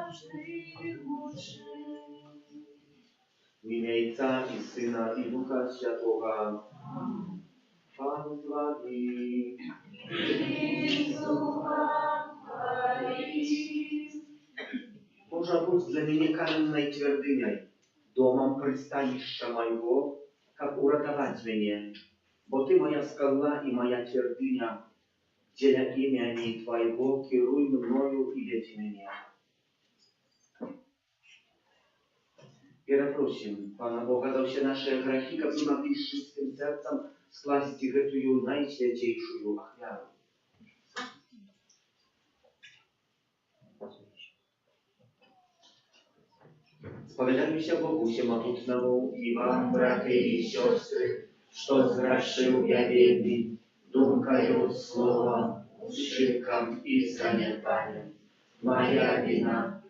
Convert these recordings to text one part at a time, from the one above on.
W imię Ojca i Syna i Ducha Świętego. Pan z wami. Божа будь для меня каменной твердыней, домом пристанища моего, как уратовать меня, бо Ты моя скала и моя твердыня, деля имени Твоего, керуй мною и веди меня. Перепросим Pana Boga za все наши грехи, как мы могли с чистым сердцем скласть эту наисвятейшую охвяру. Spowiadajmy Bogu Всемогутному и вам, братья и сестры, что згрешил я вельми, думкою, словом, вчинком и занятанием. Моя вина,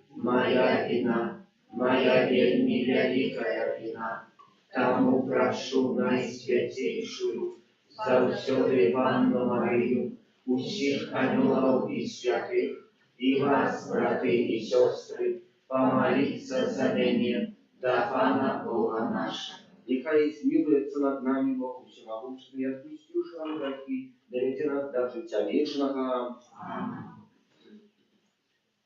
моя вельми великая вина. Тому прошу наисвятейшую, завсёды Панну Марию, усіх ангелов и святых, и вас, братья и сестры, помолиться за меня, да Пана Бога нашего. Нехай смилуется над нами Бог Всемогущий, и отпустишь нам грехи, доведи нас до життя вечного.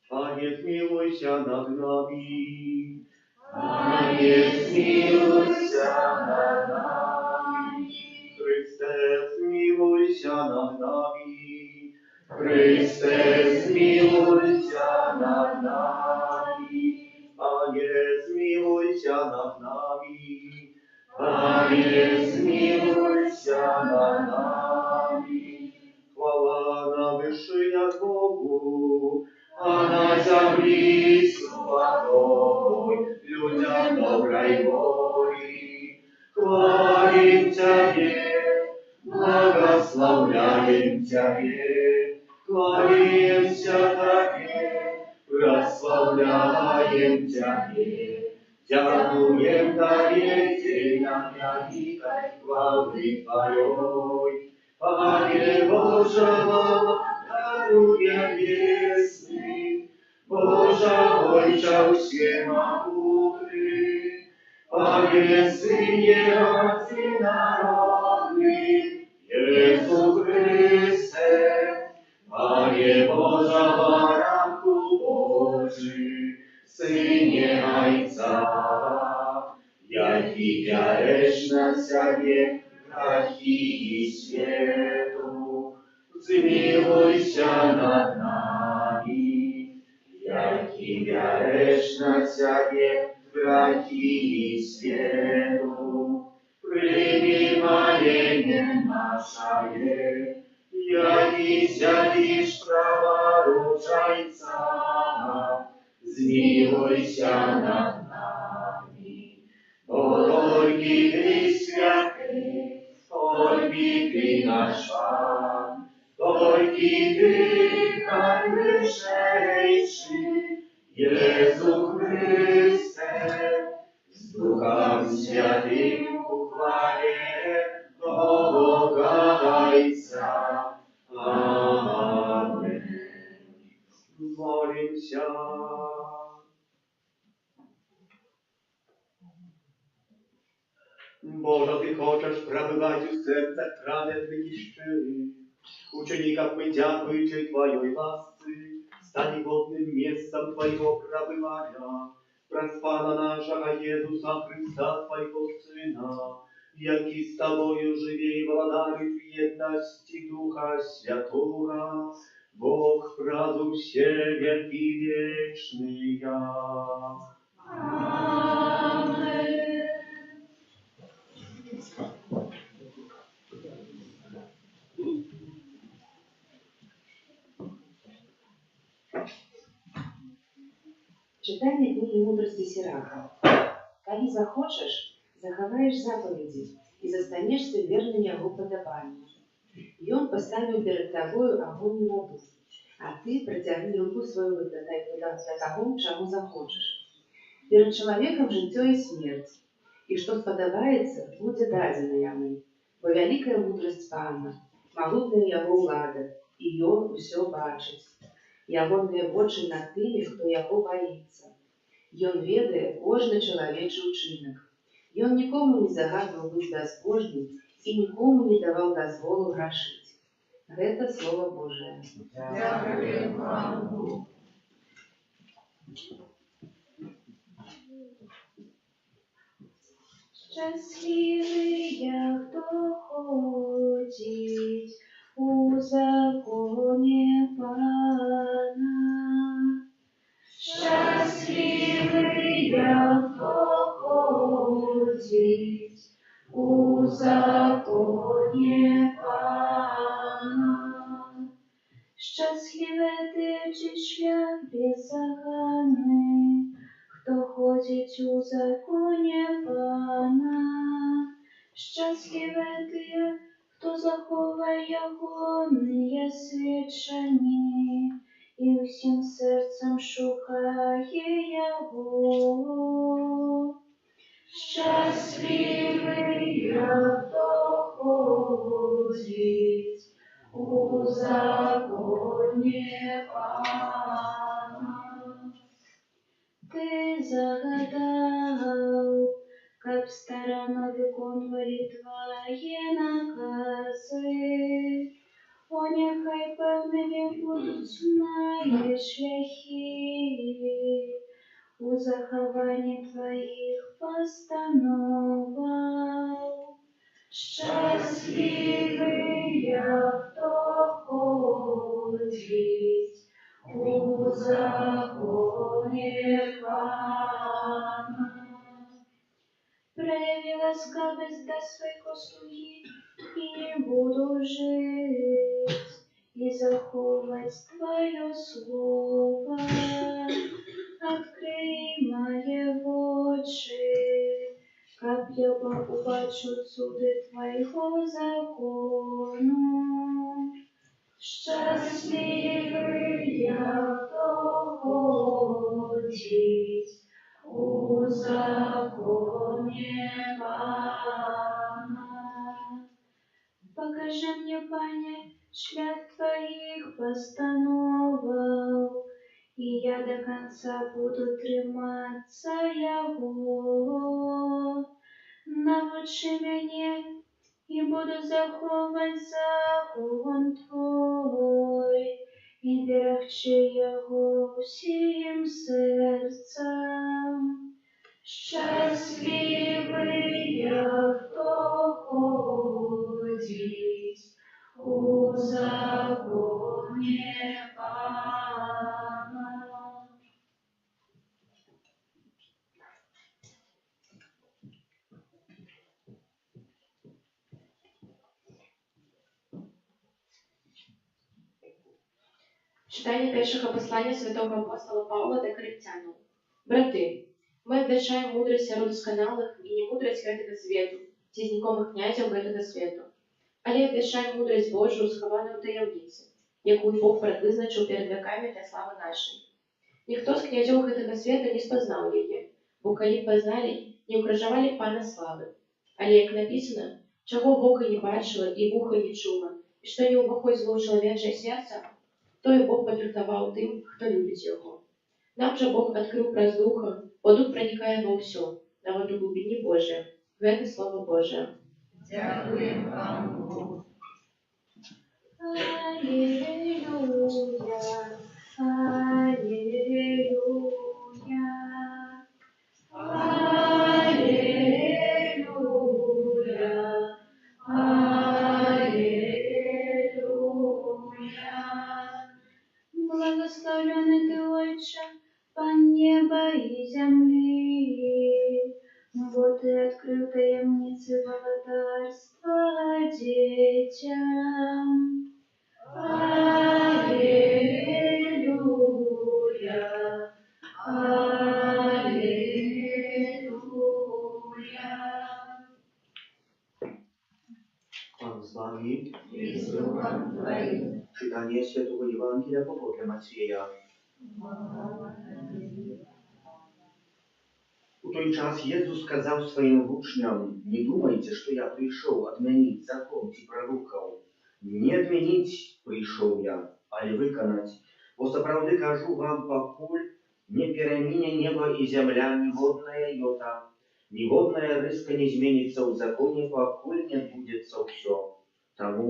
Пане, смилуйся над нами. Пане, смилуйся над нами. Христе, смилуйся над нами. Христе, смилуйся над нами. Пане, смилуйся над нами. Пане, смилуйся над нами. Хвала на вышинях Богу, а на земле спокой людям доброй воли. Хвалим Тебе, благословляем Тебе, кланяемся Тебе, прославляем Тебе, дякуем Тебе, деяния великой хвалы Твоей. Пане Божа, даруя весны, Божа Отче всемогутный, Пане Сыне Всенародный, Иисус Христе, Пане Божа, Баранку Божий, Сыне Отца, яки ярешь себе грехи и свету, змилуйся над нами, яки ярешь себе грехи и свету, прими моление наше, яки сядешь праворучайца, змилуйся над нами, только Ты святый, только Ты наш Пан, только Ты najwyższejszy, Jezu Chryste, z Duchem Świętym uchwale Boga Ojca. Amen. Молимся. Боже, Ty хочеш пробивати у серцях праведних і щирих, учеников мы дякуючи Твоей ласцы, стань годным местом Твоего пробывания, проспана нашего Иисуса Христа, Твоего Сына, яки с Тобою живи и владарит в едности Духа Святого, Бог правду все веки вечные. Аминь. Читание книги мудрости Сираха. Коли захочешь, захаваешь заповеди и застанешься верным его подобанию. И он поставил перед тобою огонь и воду, а ты протягни руку свою до того, чему захочешь. Перед человеком житё и смерть, и что сподобается, будет дадено яму. Бо великая мудрость Пана, могутная его влада, и он все бачить. і агонныя вочы над тымі, хто яго баіцца. Ён ведае кожны чалавечы ўчынак. Ён нікому не загадваў быць бязбожным і нікому не даваў дазволу грашыць. Гэта Слова Божае. Дякуем вам, Бог. Щасливые, кто ходит у законе Пана. Счастливые, кто ходит у законе Пана. Счастливы ты, чей шлях беззаганный, кто ходит у законе Пана. Щасливы ты, кто заховає гонные свідчення і всім серцем шукає Його. Щасливий, хто ходить у законе Пана. Ты загадал, как старанно виконували твої накази. О, нехай певними будуть мої шляхи у захованні твоїх постановок. Щасливий, хто ходить у законе Пана. Прояви ласкавость до своего слуги, и буду жить, и заховать Твое слово. Открий мои очи, как я побачу суды Твоего закону. Щасливый, кто ходит у законе Пана. Покажи мне, Пане, шлях Твоих постановок, и я до конца буду триматься Его. Научи меня, и буду заховать закон Твой, и берегчи Его всем сердцем. Счастливый, кто ходит у законе Пана. Читання першого послання святого апостола Павла до Коринтянам. Брати, мы обвящаем мудрость о досконалых и не мудрость гэтага свету, ці знакомых князяў гэтага свету, але обвящаем мудрость Божию, схованную в таямнице, якую Бог предвызначил перед веками для славы нашей. Ніхто з князёў гэтага света не спознал яе, бо калі познали, не укрыжавалі Пана славы. Але як написано, чего вока не бачила и вуха не чула, и что не уваходзіла ў чалавечае сердце, тое Бог падрыхтаваў тым, хто любіць яго. Нам жа Бог адкрыў праз духа, бо дух пранікае ва ўсё, нават у глыбіні Божия. Гэта Слово Божие. Дякуем вам, Бог. Аллилуйя, аллилуйя, аллилуйя, аллилуйя. Благословенный Ты, Отче, Пан неба и земли, вот Ты открыл таемницы володарства детям. Аллилуйя, аллилуйя. Pan z Wami. I z duchem Twoim. Czytanie Świętego Ewangelia według Macieja. У той час Jezus сказав своїм учням: «Не думайте, що я прийшов отменить закон ці пророков. Не отменить прийшов я, але виконать. Бо сапраўды кажу вам, пакуль не пераміне неба і зямля, ніводная йота, ніводная рыска не зменіцца ў законе, пакуль не адбудзецца ўсё. Таму,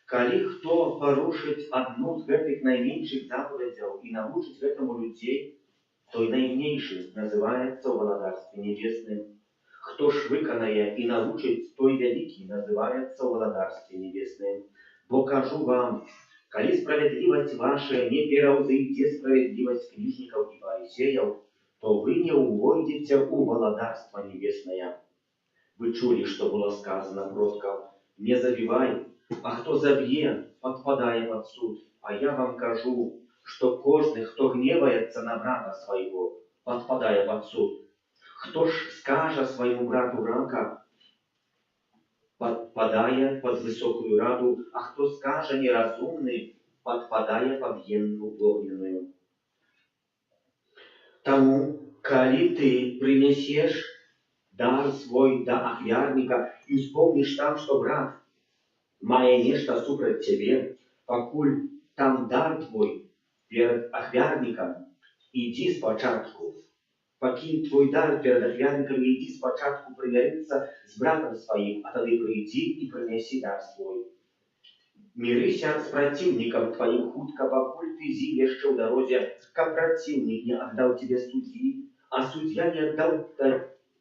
калі хто парушыць адну з гэтых найменшых запаведзяў і навучыць гэтаму людзей, той найменейшы называецца ў валадарстве небесным. Хто ж выканае і навучыць, той вялікі называецца ў валадарстве небесным. Бо кажу вам, калі справядлівасць ваша не пераўзыйдзе справядлівасць книжникаў і фарисеяў, то вы не увойдзеце ў валадарства небеснае. Вы чулі, што было сказано продкам: не забівай, а хто заб'е, падпадае пад суд. А я вам кажу, што кожны, хто гневаецца на брата свайго, падпадае пад суд. Хто ж скажа свайму брату рака, падпадае пад высокую раду, а хто скажа неразумны, падпадае пад генну огненную. Таму, калі ты прынясеш дар свой да ахвярніка і успомніш там, што брат мае нешта супраць цябе, пакуль там дар твой перад ахвярнікам, ідзі спачатку. Пакінь твой дар перад ахвярнікам і ідзі спачатку прымірыцца з братам сваім, а тады прыйдзі і прынясі дар свой. Мірыся з праціўнікам тваім хутка, пакуль ты з ім яшчэ ў дарозе, каб праціўнік не аддаў цябе суддзі, а суддзя не аддаў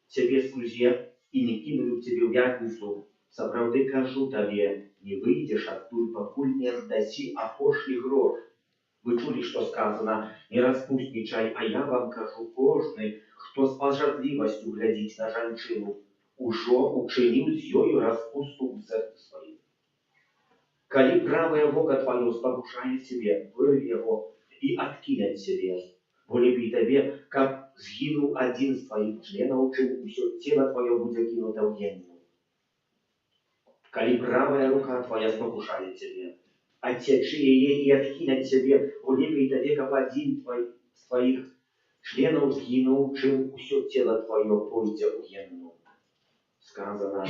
цябе слузе і не кінуў цябе ў вязніцу. Сапраўды кажу табе, не выйдзеш адтуль, пакуль не аддасі апошні грош. Вы чулі, што сказано: не распуснічай, а я вам кажу, кожны, хто з пажадлівасцю глядзіць на жанчыну, ужо учыніў з ёю распусту ў сэрцы сваім. Калі правае вока тваё спакушае цябе, вырві яго і адкінь ад сябе. Бо лепей табе, каб згінуў адзін з тваіх членаў, чым усё цела тваё будзе кінута ў генну. Калі правая рука твоя спакушае цябе, адсячы яе і адкінь ад сябе, бо лепей табе, каб адзін з тваіх членаў згінуў, чым усё цела твоё пойдзе ў генну. Сказано: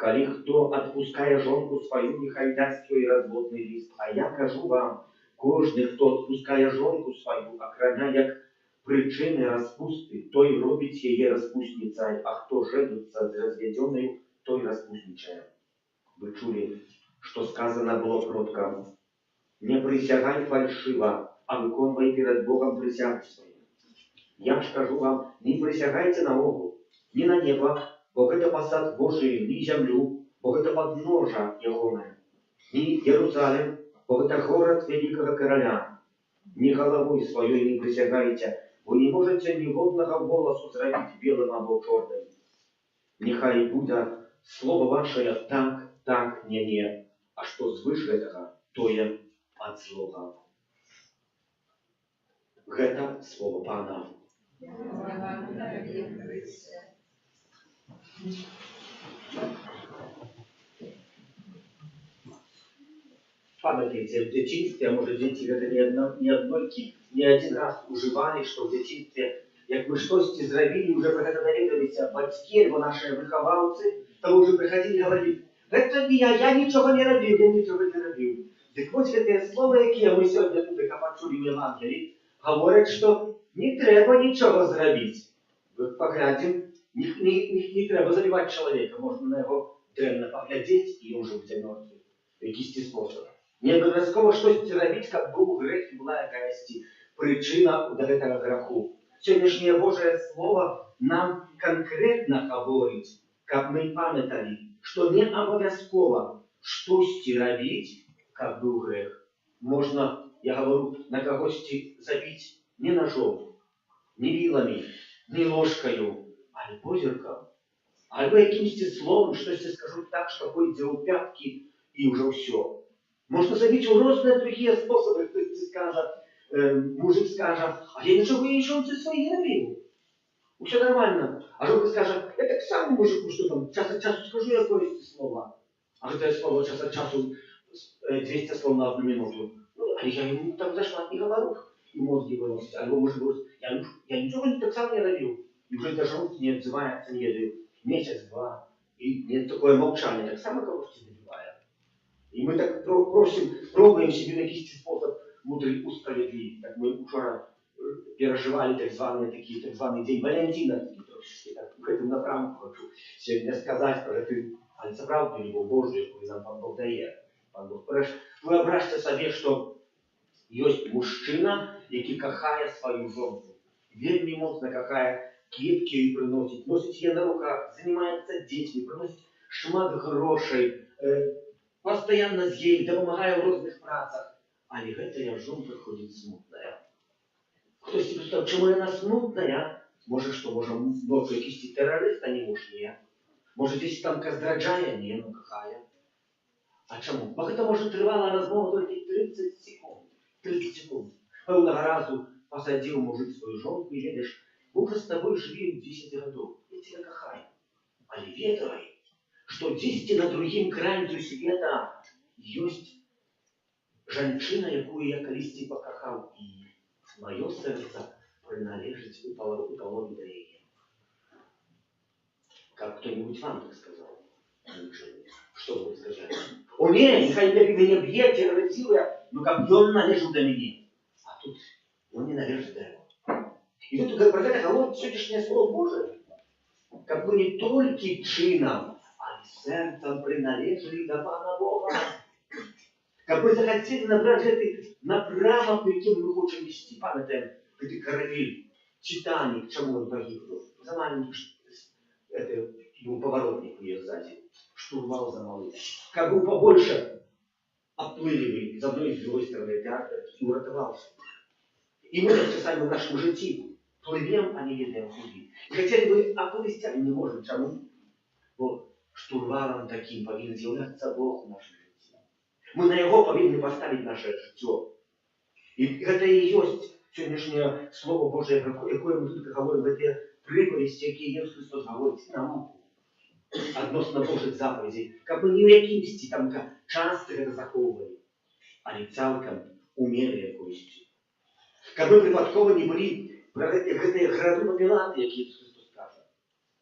калі хто адпускае жонку сваю, нехай дасць ёй разводны ліст. А я кажу вам, кожны, хто адпускае жонку сваю, акрамя як прычыны распусты, той робіць яе распусніцай, а хто жэніцца з разведзёнаю, той распуснічае. Вы чулі, што сказано было продкам: не прысягай фальшыва, а выконвай перад Богом прысягу сваю. Я ж кажу вам, не прысягайце наогул, ні на неба, бо гэта пасад Божий, ні зямлю, бо гэта падножа ягонае, ні Єрусалим, бо гэта горад вялікага караля. Ні галавой сваёй не прысягайце, бо не можаце ніводнага воласу зрабіць белым або чорным. Нехай будзе слово вашее так, так, не, а што звыш гэтага, тое ад злога. Гэта слово Пана. Памятаеце, в дзяцінстве, можа, дзеці гэта не адзін раз ужывалі, што ў дзяцінстве, як мы штосьці зрабілі, уже пра гэта даведаліся бацькі або нашыя выхаваўцы, то ўжо прыхадзілі і гаварылі: гэта не я нічога не рабіў, я нічога не рабіў. Дык вось гэтыя словы, якія мы сёння тут пачулі ў Евангеліі, гавораць, што не трэба нічога зрабіць. Паглядзім, не трэба забіваць чалавека, можна на яго дрэнна паглядзець, і ён ужо будзе мёртвы. Якісьці спосаб. Не абавязкова штосьці рабіць, каб быў грэх і была якаясьці прычына да гэтага граху. Сённяшняе Божае Слово нам канкрэтна гаворыць, каб мы памяталі, што не абавязкова штосьці рабіць, каб быў грэх. Можна, я гавару, на кагосьці забіць не ножом, не віламі, не ложкаю, але позіркам, альбо якімсьці словам штосьці скажу так, што пойдзе ў пяткі, і ўжо ўсё. Можна забіць у розныя другія спосабы. Хтосьці скажа, мужик скажа: а я нічога і жонцы сваёй не рабіў. Усё нормально. А жонка скажа: я так само мужику, што там, час ад часу скажу якоїсь слова. А гэтае слово час ад часу 200 слов на одну минуту. Ну, але я йому там зашла і гавару, і мозги выносить. Альбо може бути, я нічого так само не рабіў. І вже до жонки не отзывается, не ведаю, месяц-два. И нет такое молчание, так само кого-то добивает. И мы так пробуем себе на какие-то способ мудрый усправедливый. Как мы вчера переживали так званый день Валентина, трошечки так в этом напрямку хочу сегодня сказать про эту альцеправду любовь Божию, яку нам Пан Бог дає. Пан Бог, виображте собі, що є мужчина, який кохає свою жонку. Вельми моцно кохає, квітки їй приносить, носить її на руках, займається дітьми, приносить шмат грошей, постоянно з їй, допомагає в різних працях. Але гэтая жонка ходить смутная. Хтось себе сказав, чому вона смутная? Може, що, може, ночью якийсь терорист, а не муж, ні. Може, десь там здраджає, ні, ну кохає. А чому? Бо гэта може тривала розмова тільки 30 секунд. 30 секунд. Певного разу посадил мужик свою жонку и ведаешь, мы уже с тобой живем 10 годов, я тебя кохаю. Але ведай, что 10 на другим крайню света есть женщина, якую я колись покохал, и мое сердце принадлежит у половины до ее. Как кто-нибудь вам так сказал? Что вы сказали? О, не, нехай меня бьет, терроризируя, но как бы он належал до меня. А тут он не належит до его. И тут про это говорит сегодняшнее слово Божие. Как бы не только чином, а и сердцем принадлежали до Пана Бога. Как бы захотели набрать это направо, по яким мы хотим вести. Памятаем, это каравель, Титаник, чему он погиб. За маленький поворотник ее сзади. Штурвал за малый. Как бы побольше оплыли с одной и с другой стороны театра и уратовался. И мы часами в нашем житии плывем, а не ведаем куди. И хотели бы оплыть, а не можем. Чему? Вот штурвалом таким повинен з'являться Бог в нашем житті. Мы на Его повинны поставить наше життя. И это и есть сегодняшнее Слово Божие, якое мы тут говорим в этой приповісті, які Ісус Христос говорить нам относно Божих заповідей. Как бы не в якимсь там часто это заховывали, а цалком умели якоюсь. Как бы припадково не были про гэтые граду Пілати, які Ісус Христос каже.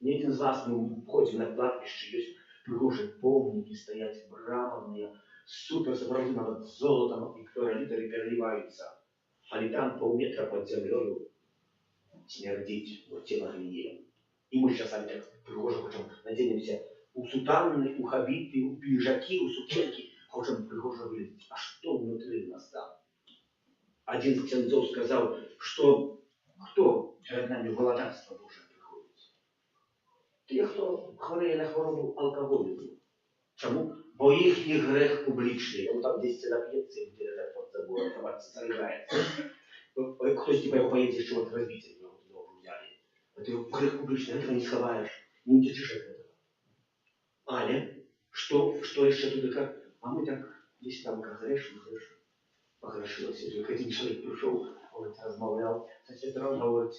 Ни один из вас, мы ходим на кладбище, есть пригожие помники, стоят мраморные, супер сопровожденного золотом, и которые литеры переливаются. А там полметра под землей смердить вот тело гнием. И мы сейчас опять пригожи хотим, наденемся у сутаны, у хабиты, у пиджаки, у сукенки, хотим пригожи выглядеть. А что внутри нас там? Один из ксензов сказал, что кто перед нами голодарство Божие приходит? Те, кто хворее на хворобу алкоголизму. Чому? Бо їхній грех публічний. Он там десь нап'ється, і телефон забув, автомат заряджається. Хтось типа його боїться, що от розбиться в нього взяли. Это грех публічний, этого не сховаєш, не утечеш від этого. Але, що ще туди как? А ми так, десь там как грешим. Погрешилось. Только один человек пришел, он размовлял со сестрой, говорит,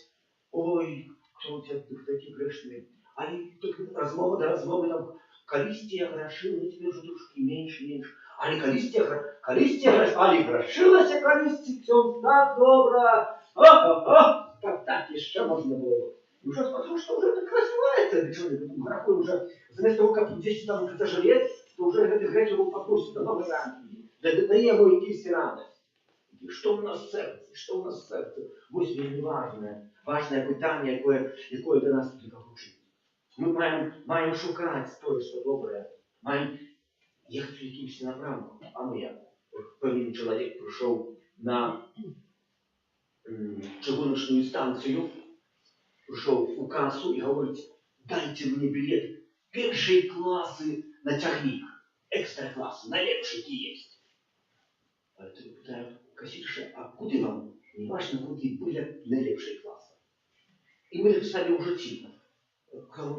ой, кто у тебя такие грешные? Они так размовы до размовы там, колись я грешил, но теперь уже трошки меньше. Али колись я грешил, али грешилась я колись, все так добро. Так еще можно было. И уже смотрю, что уже так развивается этот человек. Грехой уже, вместо того, как 10 там это жалеть, то уже этот грех его подносит до новой рамки. Дає йому якісь радості. Що в нас в серці? Що в нас в серці? Ось вельми важне питання, яке до нас тут звучить. Ми маємо шукати те, що добре. Маємо їхати в якимось напрямку. А ми як? Певний чоловік прийшов на чыгуночную станцию, пришел у кассу и говорит, дайте мне билет первые классы на тягник, экстра-классы, найлепшие есть. А это питаю, кассирша, а куда вам? Не важно, куда были найлепшие классы. И мы написали уже типа,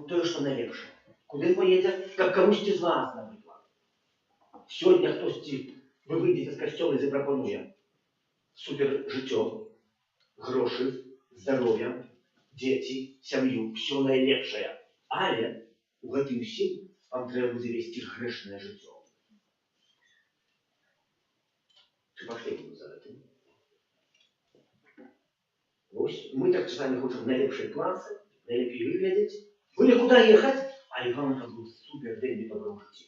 то, что найлепше. Куда поедете, как кому-то из вас, например. Сегодня хтось, ви вийдете з костюла і запропонує супер життя, гроші, здоров'я, діти, сім'ю, все найлепше. Але у гэтым всім вам треба буде вести грешне життя. Чи пошли бы за этим? Ось, мы так часами хочем найлепшие классы, найлепшие выглядеть. Были куда ехать, а вам как бы супер день не подружите.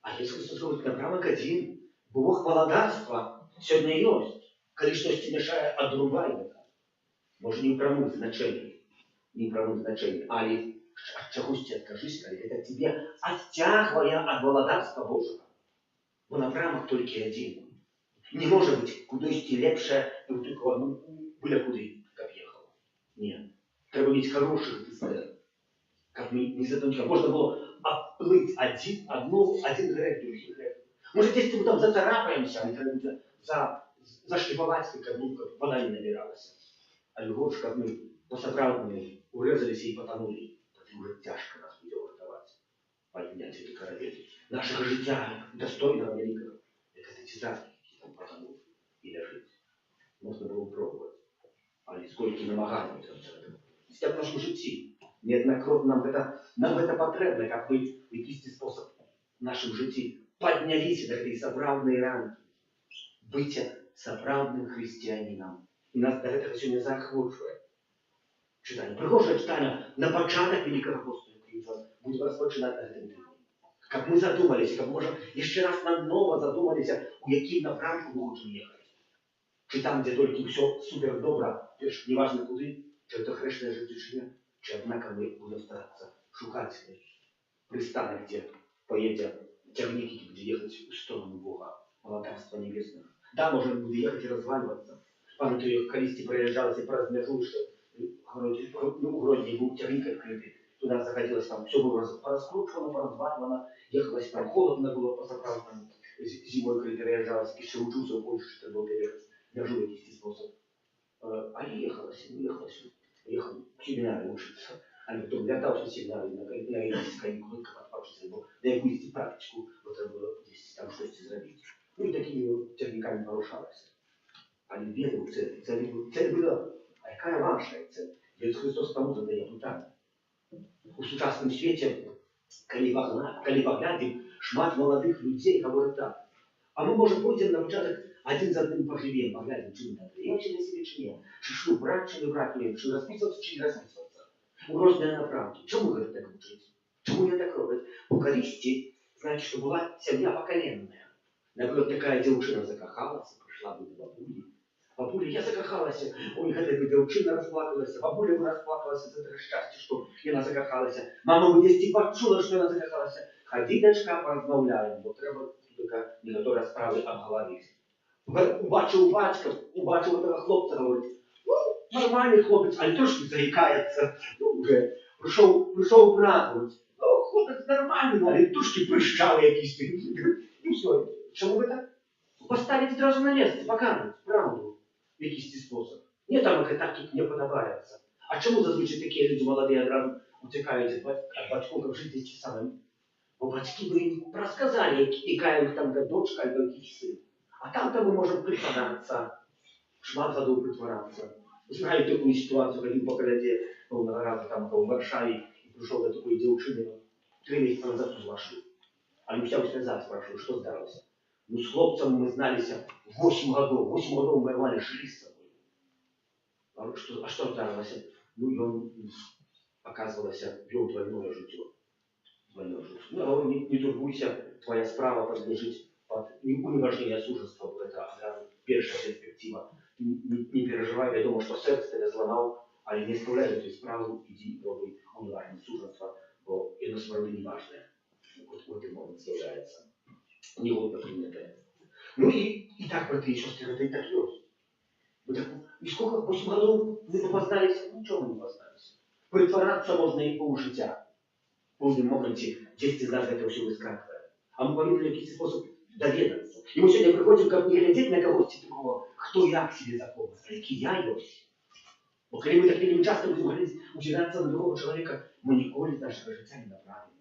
А если Христос говорит, напрямок один, Бог молодарства сегодня есть. Калі штосьці мяшае, адрубай гэта. Можа, не ў прамым значэнні, але ад чагосьці адкажыся, калі гэта цябе адцягвае ад валадарства Божага. Бо напрамак толькі адзін. Не можа быць кудысьці лепшае, і толькі быля куды, каб ехаў. Не. Трэба мець хорошых дыстэр. Каб не затонуць, каб можна было аплыць адзін грэх, другі грэх. Можа, дзесьці мы там зацарапаемся, але трэба будзе зашліфаваць, каб вода не набіралася. Але горш, каб мы па-сапраўднаму урезаліся і патанулі, тоді уже цяжка нас будзе уратаваць. Падняць гэты карабель. Нашага жыцця дастойнага вялікага, як гэты цізарні, які там патануў і ляжыць. Можна было пробаваць. Але сколькі намаганняў трэба зрабіць. В нашым жыцці. Неаднакратна нам гэта патрэбна, каб мы в якісьці спосаб в нашым жыцці падняліся да гэтай сапраўднай рамкі. Быць сапраўдным хрысціянінам. І нас да гэтага сёння заахвочвае. Чытанне. Прыгожае чытанне на пачатак Великага Апостола Крыжа будзе распачынаць на гэтым тыдні. Каб мы задумаліся, каб, можа, яшчэ раз нанова задумаліся, у якім напрамку мы хочам ехаць. Чи там, дзе толькі ўсё супер добра, неважна куды, чи это хрэшнае жыццё, чи однако мы будем стараться шукать пристанок, где поедет тягник, и будет ехать в сторону Бога, Владарства Небесного. Да, может, будет ехать и разваливаться. Памятаю, колись проезжалось и праз мяжу, что у Гродні был тягник открытый. Туда заходилось, там все было раскручено, поразваливано, ехалось там холодно было по заправкам. Зимой, когда переезжалось, еще учился больше, что было переехать. Мяжу якийсь способ. А ехалось, ехал в семинарі учиться, а потім вертався в семінарі на якісь канікули, бо на якусь практику треба було десь там щось зробити. Ну і такими тягниками порушалося. Але ведав, цель була, а яка ваша цель? Ісус Христос тому задає питання. У сучасному світі, коли поглядим, шмат молодих людей говорять так, а ми, може, пойдемо на початок один за одним поживем, поглядим, чи ми надоємчі на себе, чи ні. Чи шлюб брати, чи не брати, чи розписуватися, чи не розписуватися. У розмірі направді. Чому ви так вчите? Чому я так роблю? У Користі, значить, що була сім'я поколенная. Наприклад, така дівчина закохалася, прийшла до бабулі. Бабуля, я закохалася. Ой, гэта дівчина розплакалася. Бабуля розплакалася за те щастя, що вона закохалася. Мама би десь почула, що вона закохалася. Ходи, дочка, порозмовляємо, бо треба тільки некоторі справи обговорити. Убачив батька, убачив того хлопця, говорить, ну, нормальний хлопець, але трошки заїкається, ну, вже прийшов брат, говорить, ну, хлопець нормальний, але трошки прищав якийсь, і все. Чому ви так? Поставити одразу на місце, показувати правду в якийсь спосіб. Не там, як так не подобається. А чому зазвичай такі люди молоді одразу утікають від батьків, як жити ті самі? Бо батьки би їм розказали, яка їх там дочка або якийсь син. А там-то мы можем притворяться, шмат годов притворяться. Знаю такую ситуацию, ходил по Коляде полного раза, там в Варшаве, и пришел до такой девчины, 3 месяца назад узвошил. А мы вся слеза спрашиваю, что здарился. Ну, с хлопцем мы знались 8 годов. 8 годов мы рвали, жили с собой. А что здарилось? Ну, и он, оказывалось, вел двойное житье. Ну, не турбуйся, твоя справа подлежит под уневажнение сужества, это первая перспектива. Не переживай, я думаю, что сердце тебя сломал, а не оставляй эту справу, иди пробуй уневажнее сужества, бо это справа не важное. Вот в этот момент является. Не вот принятое. Ну и так, братья и сестры, это и так есть. И сколько, 8 годов мы попознались, ничего мы не познались. Притворяться можно и полжиття. В одном моменте 10 из нас это все выскакивает. А мы повинны в какой-то способ доведаться. И мы сегодня приходим ко мне глядеть на кого-то другого, кто я к себе знакомый, какие я есть. Но когда мы так видим, часто будем говорить, удивляться на другого человека, мы николи нашего життя не направим.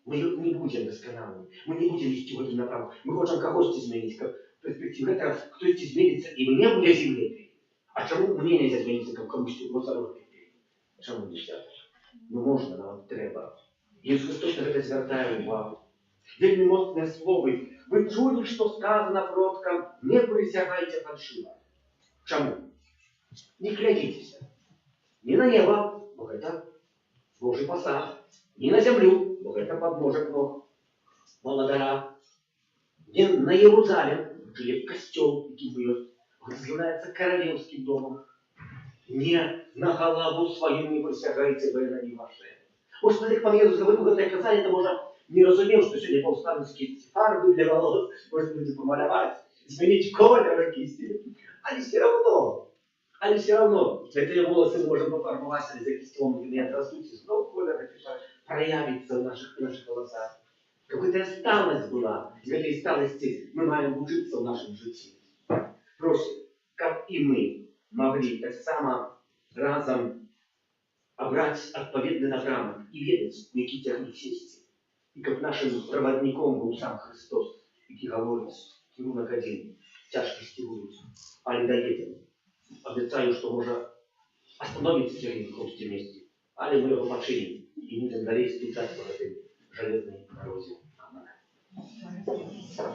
Мы не будем досконалыми, мы не будем идти в этом направлении. Мы хотим кого-то изменить, как перспективу. Это кто-то изменится, и мне будет землей. А чему мне нельзя измениться, как кому-то вот чому нельзя? Ну можна, нам треба. Ісус Христос на це звертає увагу. Вельми моцне слово. Ви чули, що сказано продкам, не присягайте фальшиво. Чому? Не клянитесь. Не на небо, бо это Божий посад. Не на землю, бо это подножек ног Володара. Не на Єрусалим, чи є костел, який ви Он является королевским домом. Не на голову свою не присягайте вы на не ваше. Может, смотри, пан Єzus говорив, коли казали, то може не розумів, що сьогодні повстанські фарби для волос, может люди помалевать, изменить колер кисти. Але все равно, эти волосы можем пофарбовать, или за кистем не отрастут, и снова колер проявится в наших волосах. Какая-то осталость была, и в этой осталости мы маем учиться в нашем жизни. Просим, как и мы могли так само разом обрать отповедный напрамок и ведать, на какие тягнуть сесть. И как нашим проводником был сам Христос, и говорит, кирунок один, тяжкости будут, али доедем. Обещаю, что можно остановить тягнуть в том месте, али мы его починим, и будем далее стучать по этой железной дороге.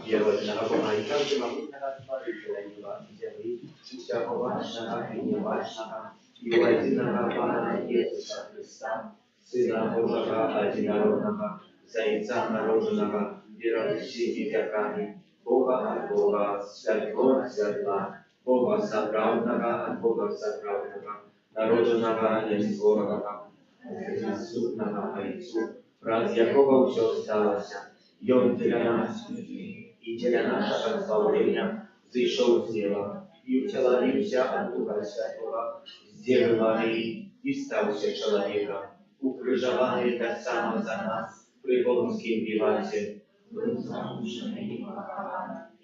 Вірвального Бога, і каждый могутного Творителя неба и земли, всякого важного и неважного, и единого Пана Иисуса Христа, Сына Божьего одинородного, Зайца народного, верующими веками, Бога от Бога, святого от святла, Бога соправдного от Бога соправдного, народного нестворного, несудного Отцу, раз якого все сталося, и Он для нас, и для нашего славления, зашел с неба, и утеловился от Духа Святого, с Девы Марии, и стался человеком, укрыжованный так само за нас, при Богомским вивате,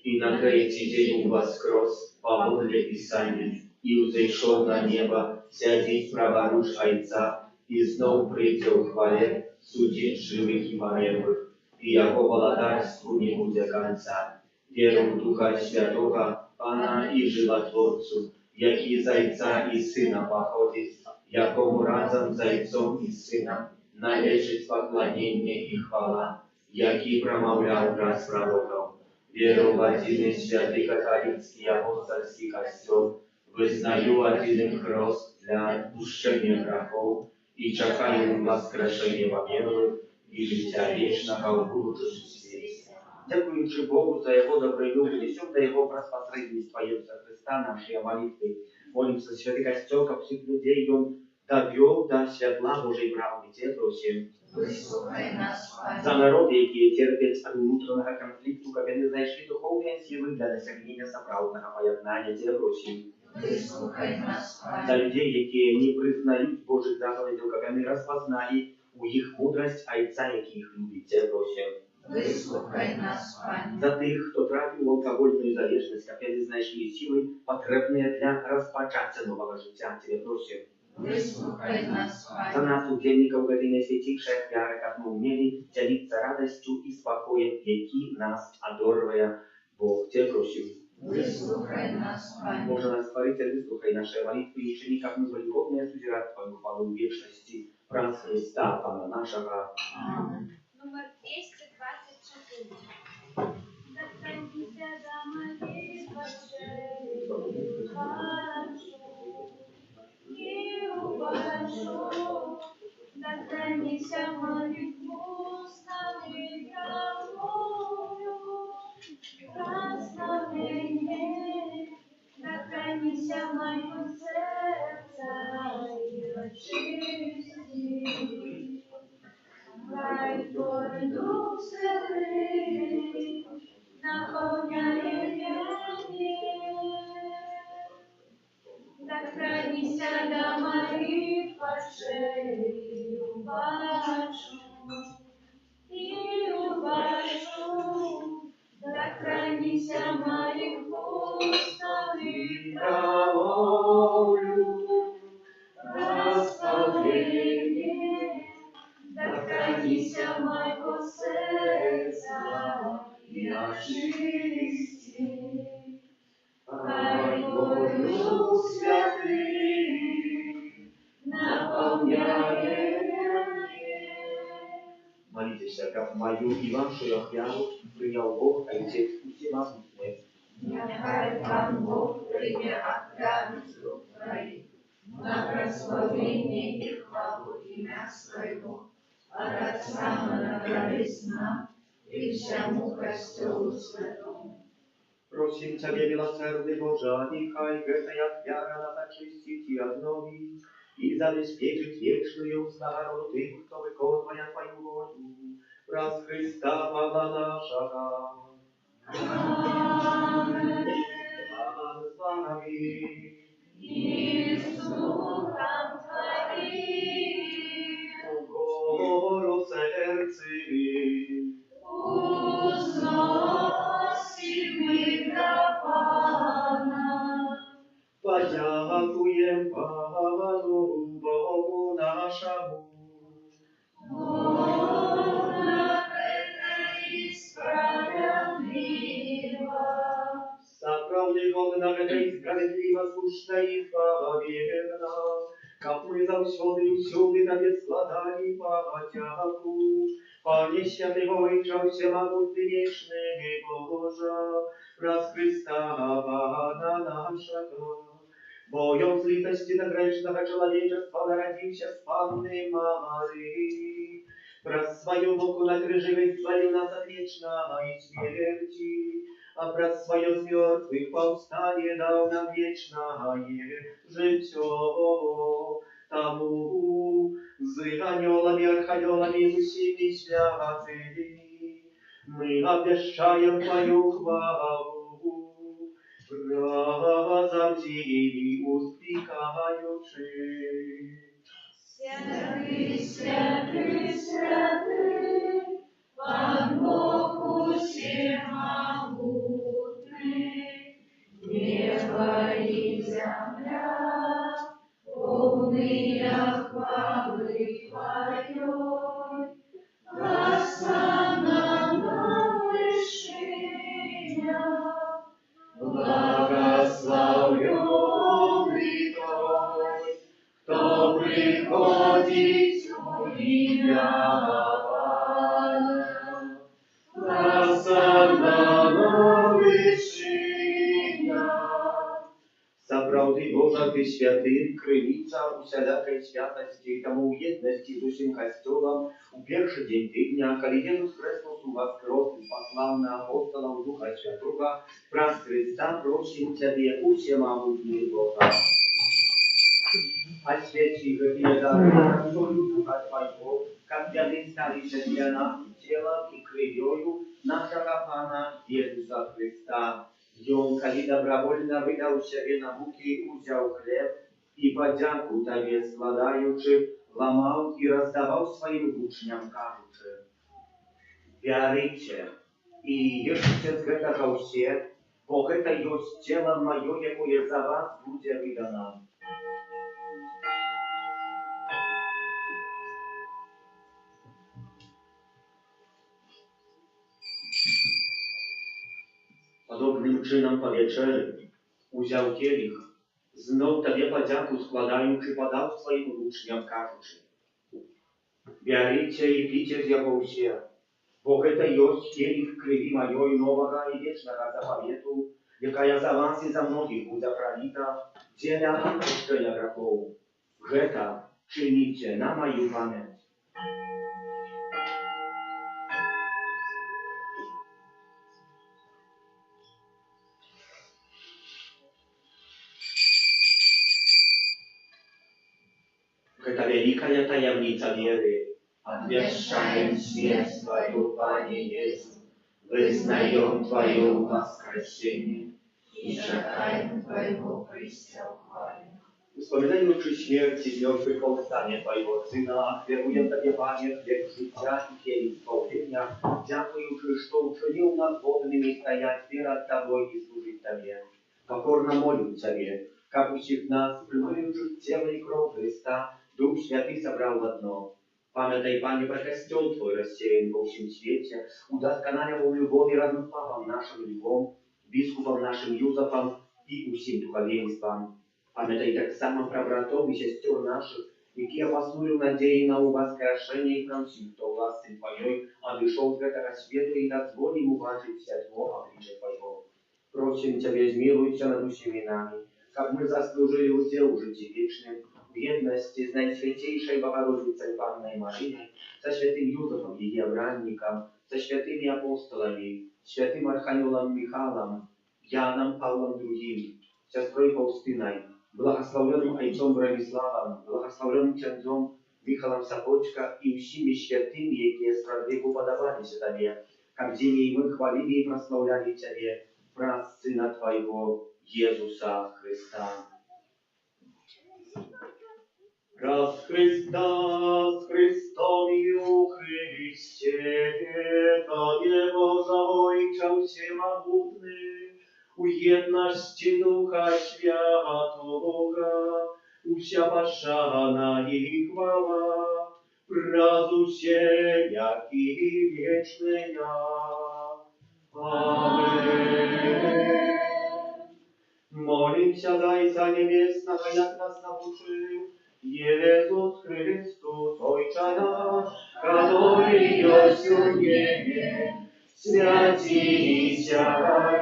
и на третий день воскрес, по воле Писания, и взошел на небо, сядет права рук Отца, и снова придет в хвале, судить живых и померлых. И Его владарству не будет конца. Веру в Духа Святого, Пана и Животворцу, яки Зайца и Сына походит, якому разом Зайцом и Сыном належит поклонение и хвала, яки промовлял раз пророков. Веру в один святый католический апостольский костел, вызнаю один хрост для отпущения грехов и чекаю воскрешения померлых, и життя вічного в будущем світі. Дякуючи Богу за Его добрый дух, несем до Его проспосредительства Иисуса Христа наши молитвы. Молимся, Святый Костел, как всех людей, Он довел до святла Божьей правды. Те просим. За народы, які терпять от внутреннего конфликту, как они знайшли духовные силы для досягнения соправдного поєднання. Те просим. За людей, які не признают Божьих заповедей, как они распознали у їх мудрость Отця, який їх любить. Те просим. Вислухай нас, Пане. За тих, хто трапив в алкогольную залежность, как они знайшли силы, потребные для распочатия нового життя. Тебе просим. Выслухай нас, За Пане. нас, удельников этой наисвятейшей офиары, как мы умели делиться радостью и спокоем, які нас одорвая Бог. Те просим. Выслухай нас, Пане. Боже наш Творитель, выслухай наши молитвы и чини, как мы были годные сузирать Твою хвалу в вечности. Праз Христа, Пана нашего. Аминь. Номер 224. Достанься до моей очей, прошу, не упашу. Достанься моих устами травою, прославление. Достанься моего сердца и очисти. Хай Твой Дух Святый наполняет меня. Достанься до моих очей, убачу и убачу. Достанься моих устов и Промолвлю прославление. Достанься моего сердца и очисти. Хай Твой Дух Святый наполняет меня. Молитесь, как мою и вашу яву принял Бог, Отец Всемогущий. Нехай Пан Бог прийме отрядницю Твоїх на прославление и хвалу имя Своего, от Отца на радость нам и всему Костелу Святому. Просим Тебя, милосердный Боже, нехай гэтая вяра нас очистить и обновить, и забеспечить вечную славу тых, кто выконывая Твою волю, раз Христа Павла нашего. Аминь. С вами. И с духом Твоим. Гору сердце, Узносим мы до Пана. подякуем Пану Богу нашему. Бога это и справедливо. Справді годна гэта і справедлива, слушна і правоверна, как мы заўсёды і ўсюды Табе складалі падяку. Пане святый Божа, всемогутный вечный Божа, раз Христа Пана нашего. Бо з літості до грешного человечества народився з Панны Марии, про свою муку на крыже избавил нас от вечной смерти, а про свое с мертвых повстание дал нам вечное житё. Тому с анёлами, арханёлами, с усими святыми мы обещаем Твою хвалу, разом зими успекаючи. Святый, святый, святый, Пан Бог всемогутный, небо и земля, полные хвалы Твоей, Хосанна вышиня, благословенный Той, кто приходит у имя Пана. Хосанна вышиня. Сапраўды Божа, Ты святы, крыніца усялякай святасці, таму ў єднасці з усім касцёлам у першы дзень тыдня, калі Jesús Христос уваскрос і паслаў на апостолаў Духа Святога, праз Христа просім Цябе, усемагутны Божа. Освяти гэтыя дары солью Духа Твайго, каб яны сталіся для нас целом і крывёю нашага Пана Jesúsa Христа. Ён, калі добровольно выдаў сябе на мукі, узяў хлеб і падзяку Табе складаючы, ламаў і раздаваў сваім вучням, кажучы: «Бярыце і ешце з гэтага ўсе, бо гэта ёсць цела маё, якое за вас будзе выдана». Podobnym czynom po wieczerzy uziął kielich, znów Tobie podziaku składający, podał swoim uczniom, każuczy: «Бярыце i picie z яго ўсе, бо гэта ёсць кielich krwi маёй новага i wiecznego заповету, якая за вас i za многих будзе пролита дзеля адпушчэння грахоў. Гэта чыніце на маю памяць». Гэта вялікая таямніца веры. Обвящаем смерть Твою, Пане Иисус, вызнаем Твое воскресение и чекаем Твоего прийстя в хвале. Wspominajući śmierć i zmrzłych powstanie Twojego Syna, kieruję Tobie, Panie, chleb życia i kielich zbawienia, dziękujący, że uczynił nas godnymi стоять перед Тобой и служить Тебе. Покорно молю Тебе, как усіх нас, прямуючих тело и кровь Христа, Дух Святый собрал в одно. Памятай, Пане, про костел Твой рассеян во всем свете, удосконаливал любовь разным папам нашим Львом, biskupom naszym Józefom i усім духовенством. Памятай так само про братов и сестер наших, якія паснули надеи на воскрешение и просим, кто власти Твоей одышел с этого света и дозволим уважить святого обличия Твоего. Просим Тебя, змилуйся над усіми нами, как мы заслужили удел житті вечным, в едности с Наисвятейшей Богородицей Панной Марией, со святым Юзефом, ее бранником, со святыми апостолами, святым Архангелом Михаилом, Яном Павлом II, сестрой Фаустиной, благословенным отцом Брониславом, благословенным князем Михалом Сапочка и всеми святыми, які спрадвеку подавались Тебе, как день мы хвалили и прославляли Тебе, праз Сына Твоего, Иисуса Христа. Раз Христа с Христом и у Христе, Тебе Божа Ojca всемогутный, у едности Духа Святого, уся пошана и хвала, празу все, яки вечная. Аминь. Молимся за Отца Небесного, як нас научил Иисус Христос, Отче наш, который есть в небе, святися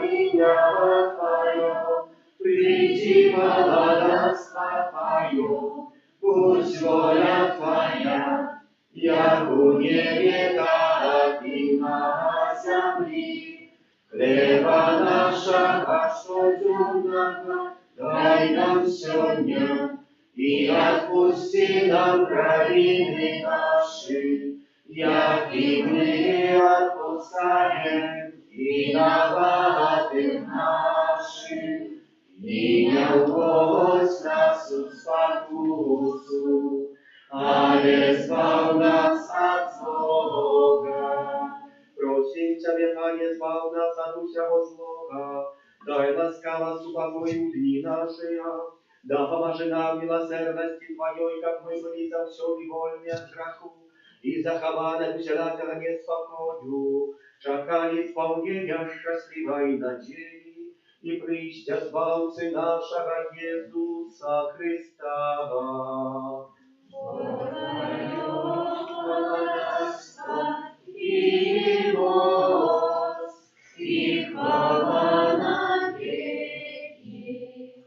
имя Твое, приди владарство Твое, пусть воля Твоя, як у небе, так и на земле. Хлеба нашего щоденного дай нам сегодня, и отпусти нам провины наши, як и мы отпускаем виноватым нашим. И не уводь нас в спокусу, але избавь нас от злого. Просим Тебя, не избавь нас от всего злого, дай ласкаво упокой дни наши, да поможи нам милосердности Твоей, как мы были за все невольны от греху, и захованы вселяся неспокою, чакали исполнения счастливой надеи, и прища Збавцы нашего Иисуса Христа. И мост, и хвала навеки.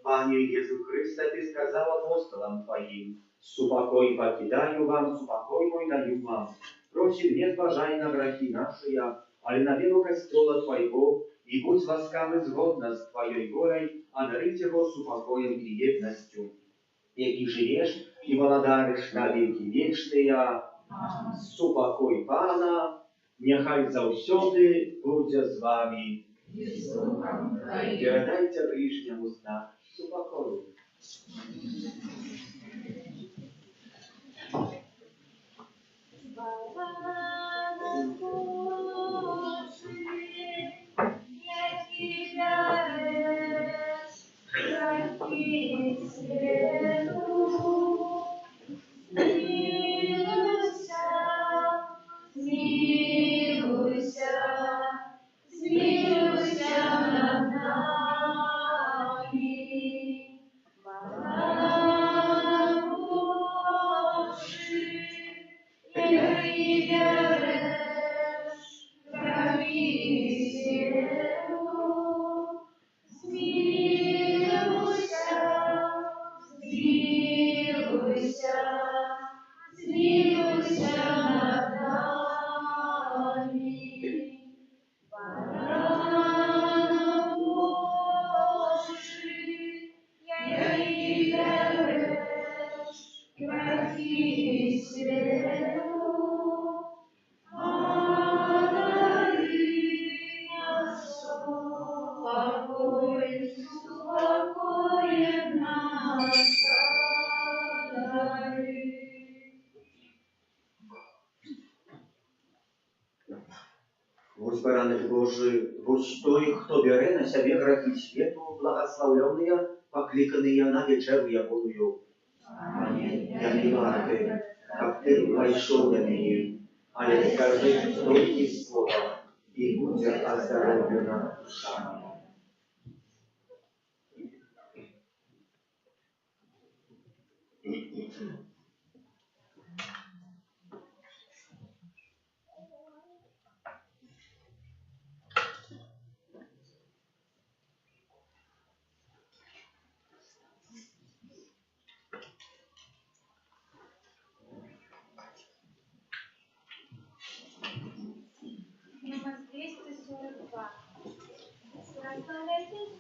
Пане Иисус Христе, Ты сказал апостолам Твоим, «Супокой покидаю вам, супокой мой даю вам. Просим, не зважай на грехи наши, але на веру престола Твоего, и будь ласкавы згодно с Твоей волей, одарить его супокоем и едностью. Яки живешь и владариш на веки вечные, супокой Пана, нехай завсёды буде з вами. Передайте ближнему знак супокою. Баранок Божий, будь той, хто бере на себе грехи світу, благословленные, покликанные на вечеру Ягодую. Я не вартый, как ты вошел до меня, але скажи только слово, и будет оздоровлена душа моя. Номер 242. Прославляйте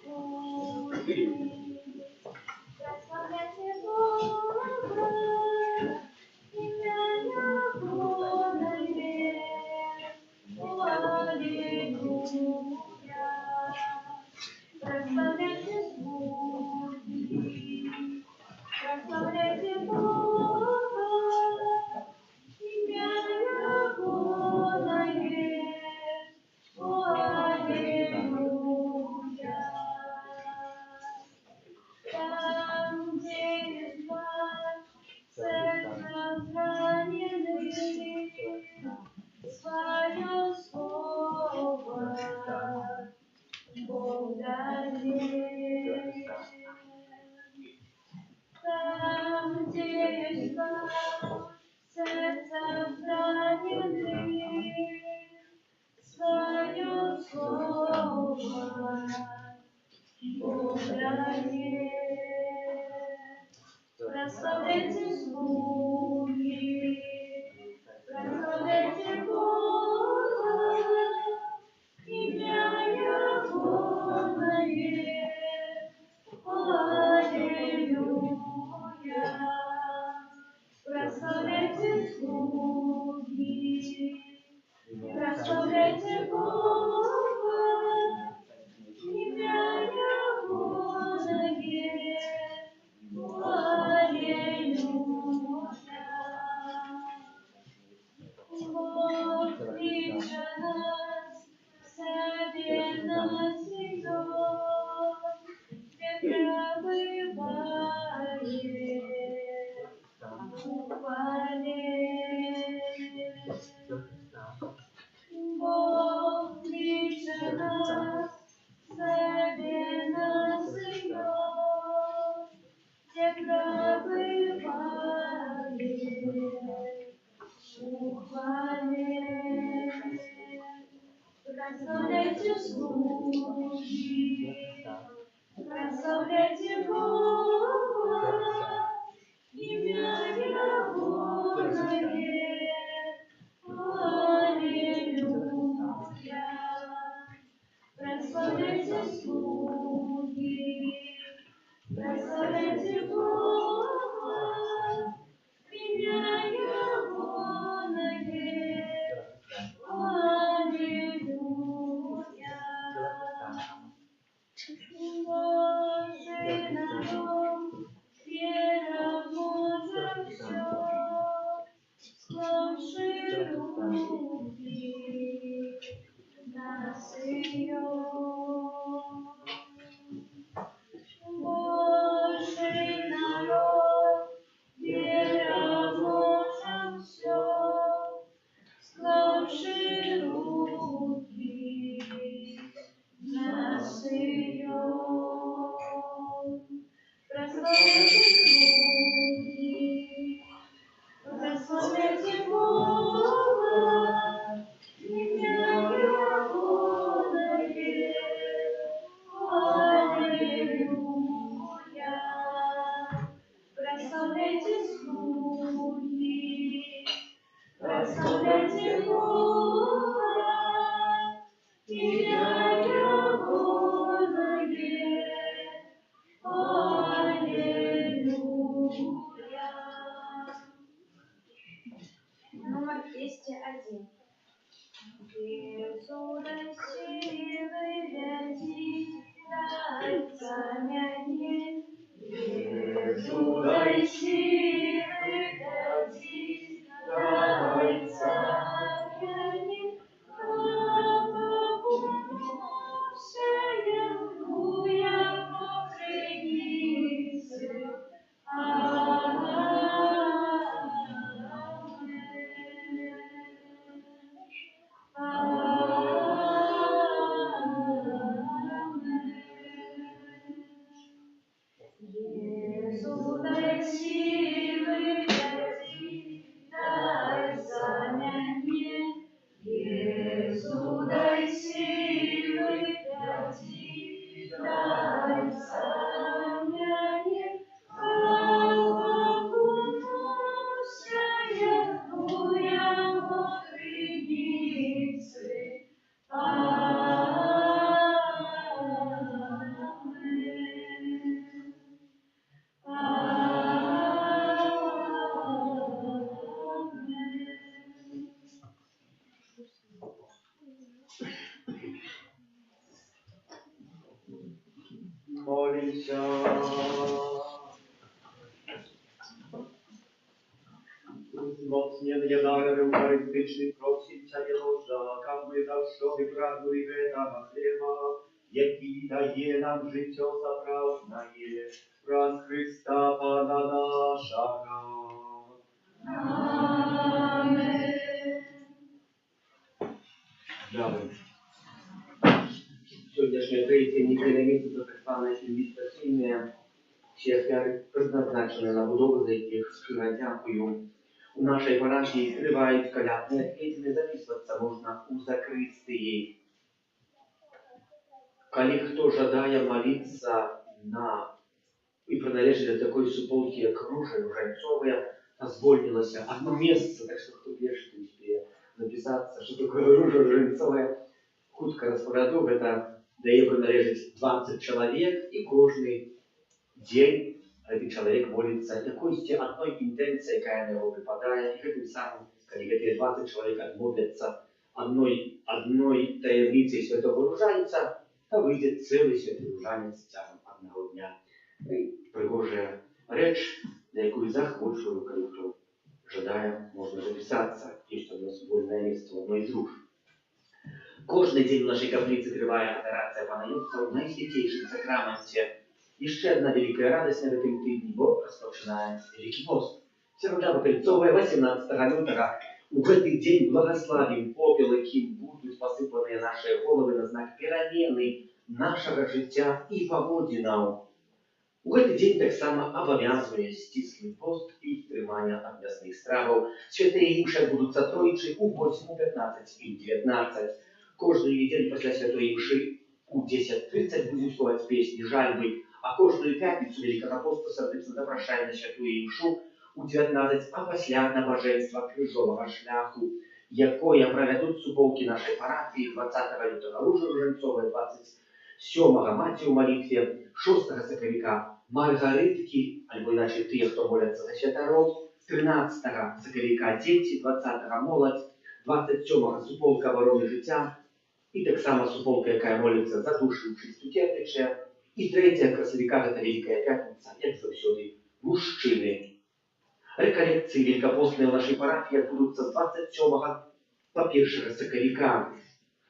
zranjenych, Twое слово Бог дает. Там, где есть страх, сердца раненых, Твое слово Бог дает. Прославляйте слуги, прославляйте Бога, имя Ягоное. Аллилуйя. Прославляйте слуги, прославляйте Бога, имя Ягоное. Бог кличе нас к себе на Сион, где пребывает ухвале. Бог кличе нас к себе на Сион, где пребывает ухвале. Прославляйте слуги, прославляйте Бога, имя Ягоное. Аллилуйя. Прославляйте слуги, прославляйте Бога, имя Ягоное. Аллилуйя. Божий народ, вера может все, сложи руки на Сион. Божий народ, вера может все, сложи руки на Сион. Прославляйте слуги, прославляйте Бога, имя Ягоное. Аллилуйя. Прославляйте слуги, прославляйте Бога, имя Ягоное. Аллилуйя. Номер 201. Иису дай силы вязи, дай замяни. Иису дай силы вязи, дай замяни. Сея покрыницы. Иису дай силы вязи, дай замяни. Иису дай силы вязи, дай замяни. Окунуся я во крыницы. Молимся. Wzmocnienie darem eucharystycznym prosić Cię Boża, aby zawsze pragły wetama chleba, jaki daje nam życie zaprawne, przez Chrysta Pana naszego. Дякую. Сьогоднішня третя неділя місяця, так звана інвестиційна, всі ахвяри призначені на будову, за яких щиро дякую. У нашій парафії тривають колядні ответы, записуватися можна у закрыстии. Коли хто жадає молитися на і приналежить до такої суполки, як Ружа Ружанцова, позволилося одно місце, так що хто перший успіє записатися, що таке Ружа Ружанцова, хутко розповіду, це дає приналежить 20 чоловік, і кожний день этот чоловік молиться якоюсь одной інтенцією, яка на нього випадає, і тим самим, коли ці 20 чоловік молляться одной таємницею святого Ружанця, то вийде цілий святий Ружанець тягом одного дня. Пригожая реч, на яку захочу, коли хто жадає, можна записатися. Є у нас вольне місце в одній з руш. Кожний день в нашій каплиці триває адорація Пана Юрця в найсвятейшому сакраменті. І ще одна велика радість на цьому тижні, бо розпочинає Великий пост. Сирота Кольцова 18 лютого. У этот день благословим попел, яким будуть посипані наші голови на знак переміни нашого життя і поводінів. У этот день так само обов'язує стислий пост і втримання від м'ясних стравів. Святые імші будуть Тройчі у 8, 15 і 19. Кожної неділі після святої імші у 10:30 будемо співати пісні жальби, а кожную п'ятницю Великого посту сердечно запрошаємо на святую імшу у 19, а після набожества крижового шляху, якое проведуть суполки нашої парафії 20 лютого Ружа Ружанцова, 27-го Маті у молитві, 6-го Соколіка Маргаритки, або іначе ті, хто моляться за святород, 13-го Соколіка Діти, 20-го Молодь, 27-го Суполка Ворони Життя, і так само суполка, яка молиться за душі у чисту Тертича, і 3-го Красовика, це Велика П'ятниця, як завсюди, мужчини. Реколекції великопостные в нашей парафии будут с 27 по 1 Соколика.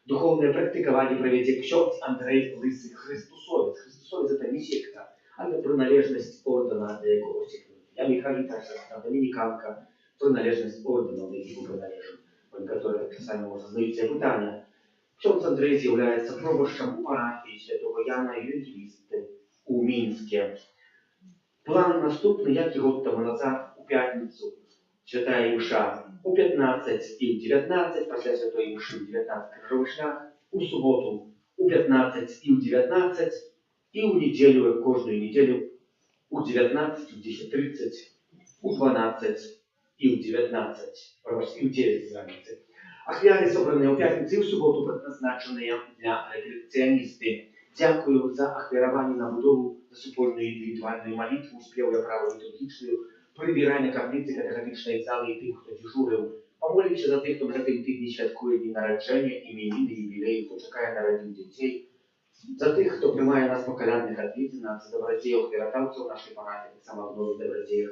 Духовное практикование проведет ксёндз Андрей Лысый Христусовец. Христусовец это не секта, а это приналежность ордена для якого секта. Я Михаилита, Доминиканка, приналежность ордена для якого приналежен, которые сами можно задают себе питання. Ксёндз Андрей является пробощем у парафии святого Яна Евангелисты у Минске. План наступний, як і год тому назад, у п'ятницю, святая імша у 15 і у 19, після святої імши у 19 крижовий шлях, у суботу у 15 і у 19, і у неділю, як кожну неділю, у 19, у 10:30, у 12 і у 19, і у 9 зранці. Ахвяри, собрані у п'ятницю і у суботу, предназначені для реколекціоністів. Дякую за ахвярування на будову за супольну індивідуальну молитву, співаю праву літургічну, прибирання каплиці катехетичної зали і тим, хто дежурив. Помолимося за тих, хто на цьому тижні святкує дні народження, іменини, юбілеї, хто чекає народів дітей. За тих, хто приймає нас по колядних ответинах, за добродіїв хвіротавців нашої парафії, так само в нових добродіях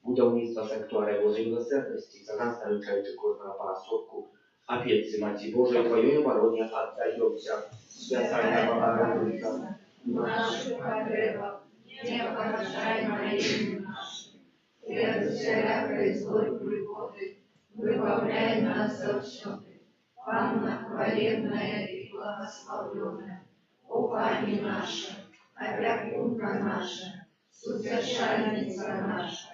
будівництва санктуаря Божої милосердності, за нас наручаючи кожного парасотку. Опять, Маті Божої, Твоєї обороні отдаємося. Святая Богородица, Наших потребах не поражай моими нашими. И от всякой злой приходы выбавляй нас завсёды. Панна хвалебная и благословленная, о Пани наша, опекунка наша, утешальница наша,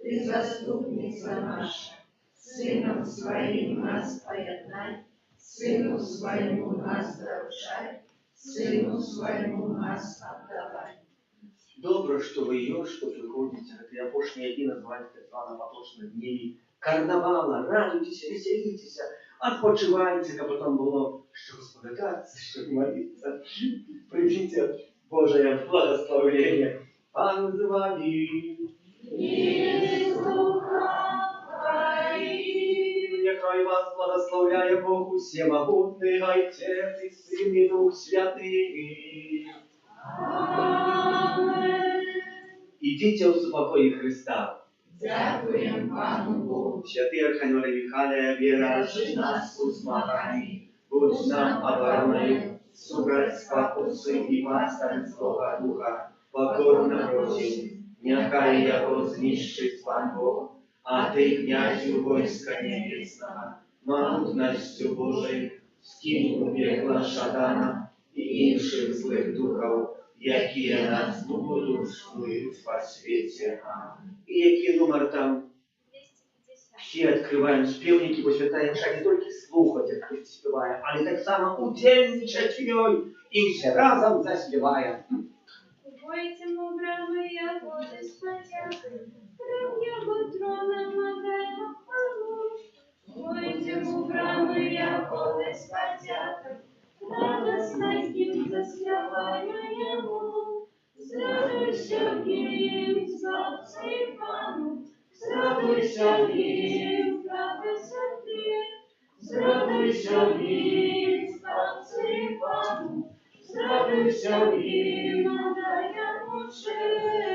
Ты заступница наша, Сыном Своим нас поеднай, Сыну Своему нас доручай, Сыну Своему нас отдавай. Добре, що ви є, що приходите. Это опошние дни называют так звано поточными днями карнавала. Радуйтесь, веселитесь, отпочивайте, а потом было что вспоминаться, что молиться. Примите Божие благословение. Пан з вами. И с Духом Твоим. Нехай вас благословляє Бог всемогутний, Отець і Син і Дух Святий. Ідіть у спокої Христа. Дякуем Пану Богу. Святий Архангеле Михайле, Бережи нас у змаганні, будь нам обороною, собрать спокуси і пастирського духа, покорно просим, нехай його знищить пан Бог, а ти, князю войска небесного, могутностью Божией, скінь у пекла шатана і інших злих духов, які нас будуть слыть по свете. И який номер там? Все открываем спевники, бо святая мша не только слухать, як хтось співає, але так само удельничать в ній і все разом заспіваємо. Войдем у брамы, я воды спотяты, прям его троном отдаем хвалу. Войдем у брамы, я воды спотяты, радостно гимн заспеваю ему. Зрадуйся в ним, славцы и пану, зрадуйся в ним, радуйся ты, зрадуйся в ним, славцы и пану, зрадуйся в ним, отдай ему честь.